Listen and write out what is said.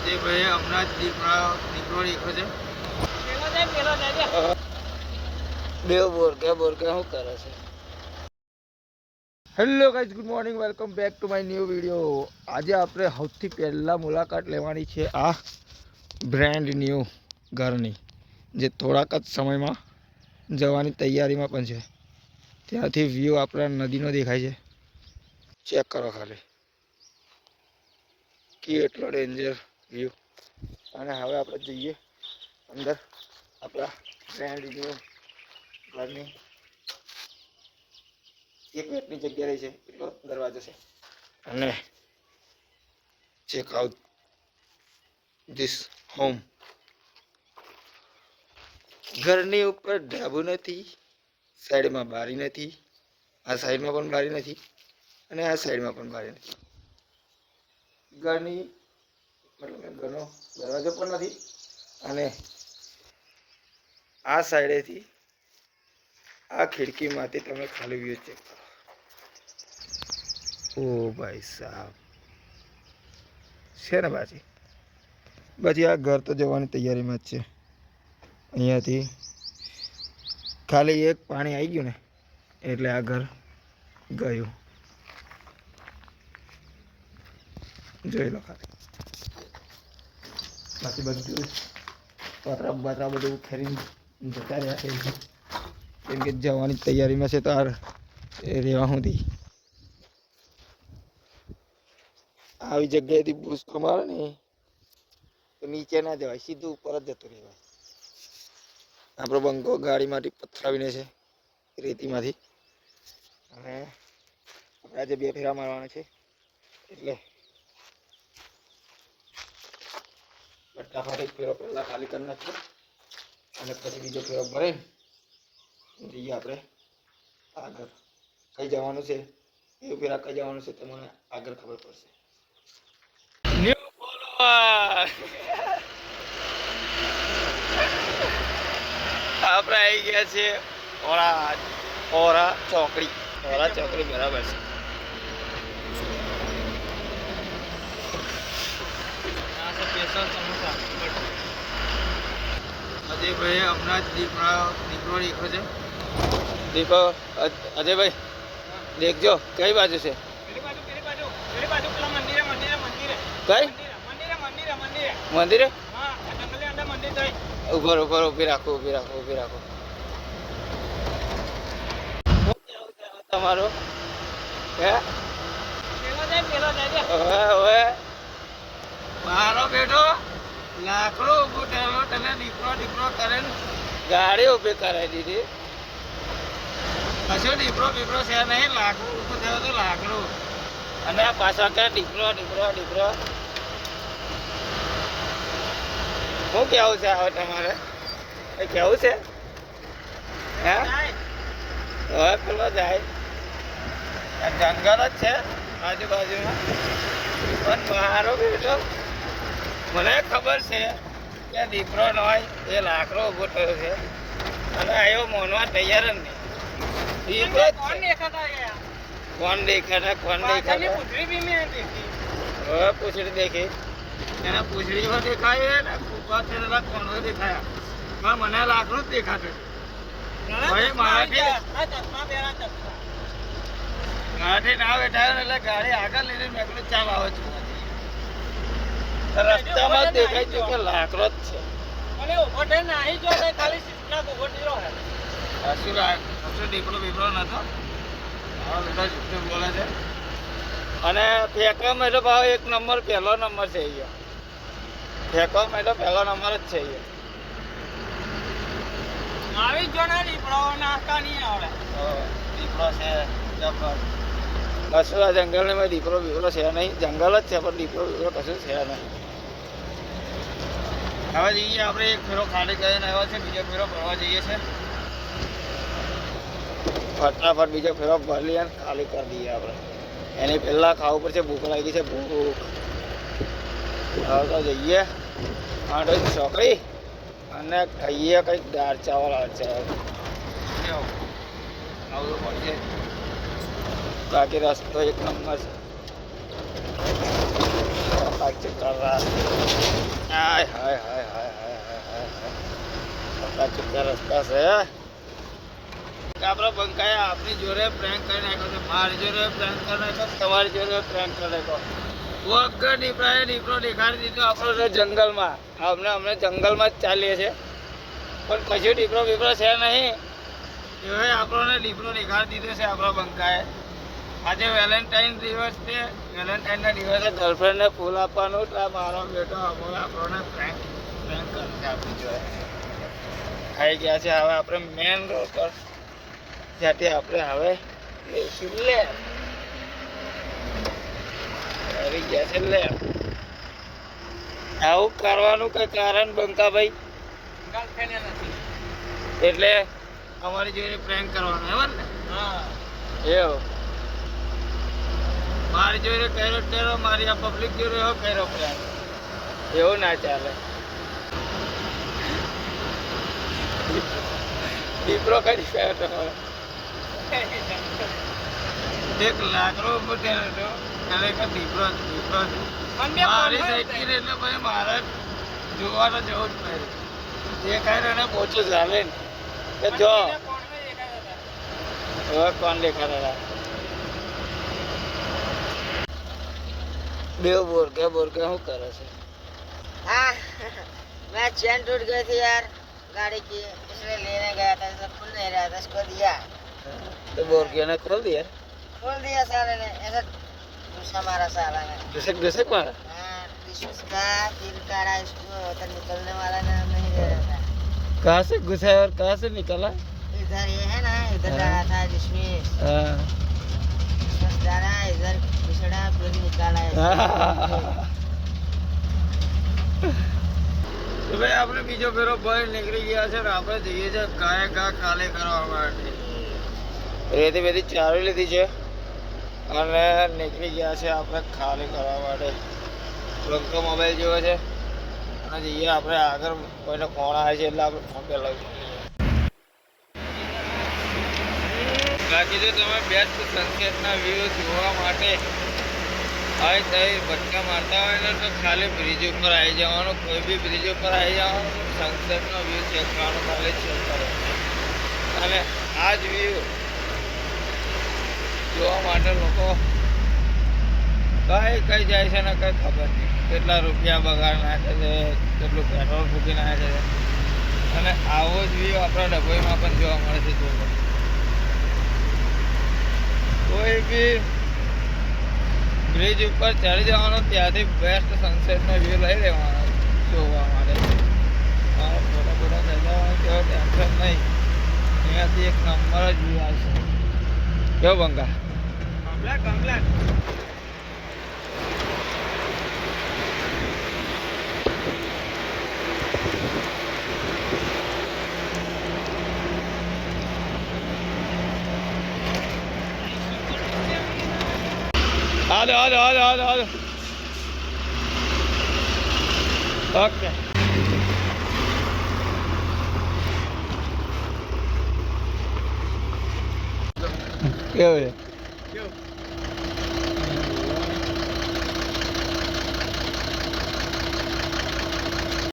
અજયભાઈ હમણાં જ દીકરો દેખો છે. બે બોરકે શું કરે છે? Hello guys, good morning, welcome back to my new video. આજે આપણે સૌથી પહેલાં મુલાકાત લેવાની છે આ બ્રાન્ડ ન્યૂ ઘરની, જે થોડાક જ સમયમાં જવાની તૈયારીમાં પણ છે. ત્યાંથી વ્યૂ આપણા નદીનો દેખાય છે. ચેક કરો ખાલી, કેટલો ડેન્જર વ્યૂ. અને હવે આપણે જઈએ અંદર આપણા બ્રાન્ડ ન્યૂ ઘરની. 1 મિનિટની જગ્યા રહી છે, એટલો દરવાજો છે. અને ચેક આઉટ ધીસ હોમ. ઘરની ઉપર ઢાબુ નથી, સાઈડમાં બારી નથી, આ સાઈડમાં પણ બારી નથી, અને આ સાઈડમાં પણ બારી નથી. ઘરની મતલબ ઘરનો દરવાજો પણ નથી. અને આ સાઈડેથી આ ખિડકીમાંથી તમે ખાલી વ્યૂ ચેક કરો. ઓ ભાઈ સાહેબ, છે ને બાજી આ ઘર તો જવાની તૈયારીમાં જ છે. અહીંયાથી ખાલી એક પાણી આવી ગયું ને એટલે આ ઘર ગયું. જોઈ લો ખાલી, બાકી બધું પતરા બધું ખેરીને જતા રહ્યા છે. કેમ કે જવાની તૈયારીમાં છે તો આ રહેવા સુધી આવી જગ્યાએથી ભૂસકો મારે ને તો નીચે ના જવાય, સીધું ઉપર જ જતું રહેવાય. આપણો બંકો ગાડીમાંથી પથરાવીને છે રેતીમાંથી. અને આપણે આજે 2 ફેરા મારવાના છે, એટલે ફટાફટ 1 ફેરો પહેલાં ખાલી કરી નાખીએ અને પછી બીજો ફેરો ભરે જઈએ આપણે આગળ. કઈ જવાનું છે એ ફેરા કઈ જવાનું છે તમને આગળ ખબર પડશે. આપણે આવી ગયા છે ઓરા ચોકડી. ઓરા ચોકડી બરાબર છે. અજયભાઈ હમણાં જ દીકરો દેખો છે. દીપો અજયભાઈ દેખજો કઈ બાજુ છે? કઈ મંદિરે? ઉભી રાખો. તમારો હે મારો બેટો લાકડો ઉભો થયેલો, તને દીકરો કરે ને ગાડી ઉભી કરાવી દીધી. હજુ દીકરો છે નહીં, લાકડું ઉભું થયો તો લાકડું. અને આ પાછા કે દીકરો. શું કેવું છે હવે તમારે? એ કેવું છે? હે હવે પેલો જાય, જંગલ જ છે આજુબાજુમાં. પણ મારો બેટો મને ખબર છે કે દીકરો ન હોય, એ લાકડો ઉભો થયો છે અને આવ્યો મોનવા તૈયાર જ નહીં. દીકરો કોણ દેખાતા? હવે પૂછડી દેખી, એને પૂછડીમાં દેખાય ને કોણ દેખાયા, પણ મને લાકડું જ દેખાતું. મારાથી ના બેઠાયો એટલે ગાડી આગળ લઈને મેં કીધું ચાલ આવો છું. રસ્તામાં જ દેખાય છે કે લાકડો જ છે. દીકરો બીકરો નતો, બોલે છે. અને ફેંકવામાં તો ભાવ 1 નંબર, પહેલો નંબર છે અહીંયા. ફેંકવામાં તો પહેલો નંબર જ છે અહીંયા. આવી જો ને દીપડો નાખતા નહીં આવડે. દીપડો છે કશું. આ જંગલમાં દીપડો છે નહીં, જંગલ જ છે પણ દીપડો કશું છે નહીં. હવે જઈએ આપણે 1 ફેરો ખાલી કરીને આવ્યા છે, બીજો ફેરો ભરવા જઈએ છે. ફટાફટ બીજો ફેરો ભરી લઈએ અને ખાલી કરી દઈએ આપણે. એની પહેલાં ખાવું પડશે, ભૂખ લાગી છે, ભૂખ. હવે તો જઈએ આટો ચોકડી અને ખાઈએ કંઈક દાળ ચાવલ આવું પડશે. બાકી રસ્તો 1 નંબર છે. હાય હાય હાય હાય હાય હાય હાય ચૂકા રસ્તા છે આપડે બંકાએ આપની જોડે પ્રેન્ક કરી નાખ્યો છે, મારી જોડે પ્રેન્ક કરી નાખ્યો, તમારી જોડે પ્રેન્ક કરી નાખ્યો. વગર દીપડાએ દીપડો દેખાડી દીધો આપણો જંગલમાં. અમને જંગલમાં જ ચાલીએ છીએ પણ કશું દીપડો બીપડો છે નહીં. એવો આપણને દીપડો દેખાડી દીધો છે આપણા બંકાએ. આજે વેલેન્ટાઇન દિવસ છે. વેલેન્ટાઇનના દિવસે ગર્લફ્રેન્ડને ફૂલ આપવાનું એટલે મારો બેટો આપણને પ્રેન્ક કરશે આપણી જોડે. ખાઈ ગયા છે. હવે આપણે મેન રોડ પર જ્યાંથી આપણે હવે લઈશું લે આવી ગયા છે લે. આવું કરવાનું કઈ કારણ બંકાભાઈ? એટલે અમારી જોઈને પ્રેન્ક કરવાનો એમ ને? હા એવું. મારી જોઈને કર્યો મારી આ પબ્લિક જોડે એવો કર્યો પ્રેન્ક. એવું ના ચાલે. દીપડો કઈ ગયો તમારો? એક લાકડો મૂટેલો હતો એટલે કે દીપડો મારી સાઈડથી એટલે ભાઈ મારે જોવાનો જવું જ પડે. દેખાય એને પોચું ચાલે ને કે જો હવે કોણ દેખાતા બે બોરકે શું કરે છે? हाँ मैं चैन टूट गई थी यार गाड़ी की, इसलिए लेने गया था, सब खुल नहीं रहा था, इसको दिया तो बोरके ने खोल दिया साले ने, ऐसा घुसा मारा साला ने. घुसक मारा. हाँ इसका तिल काड़ा इसको तो निकलने वाला ना नहीं दे रहा था. कहाँ से घुसा और कहाँ से निकला? इधर ये है ना, इधर डाला था जिसमें डाला, इधर घुसड़ा फिर निकाला है. તો ભાઈ આપણે બીજો ફેરો બહાર નીકળી ગયા છે ને આપણે જઈએ છીએ ગાય ઘા ખાલી કરવા માટે. રેતી બેતી ચાવી લીધી છે અને નીકળી ગયા છે આપણે ખાલી કરવા માટે. બંકો મોબાઈલ જેવો છે અને જઈએ આપણે આગળ કોઈને ફોન આવે છે એટલે આપણે ફોન પે લઈ. બાકી જો તમે બેસ્ટ સનસેટના વ્યૂ જોવા માટે હવે તઈ ભટકા મારતા હોય ને તો ખાલી બ્રિજ ઉપર આવી જવાનું. કોઈ બી બ્રિજ ઉપર આવી જવાનું, સનસેટનો વ્યૂ ચેક કરવાનો, ખાલી ચેક કરો. અને આ જ વ્યૂ જોવા માટે લોકો કઈ જાય છે ને કઈ ખબર નહીં. કેટલા રૂપિયા બગાડ નાખે છે, કેટલું પેટ્રોલ ફૂકી નાખે છે. અને આવો જ વ્યૂ આપણા ડભોઈમાં પણ જોવા મળે છે. જોવો કોઈ બી બ્રિજ ઉપર ચડી જવાનો, ત્યાંથી બેસ્ટ સનસેટનો વ્યૂ લઈ લેવાનો જોવા માટે. ફોટો ફોટો થઈ જવાનો, કેવો ટેન્શન નહીં. અહીંયાથી એક નંબર જ વ્યૂ આવશે. કેવો બંકા? કમ્પ્લેટ. હાલો. ઓકે. કેવું છે?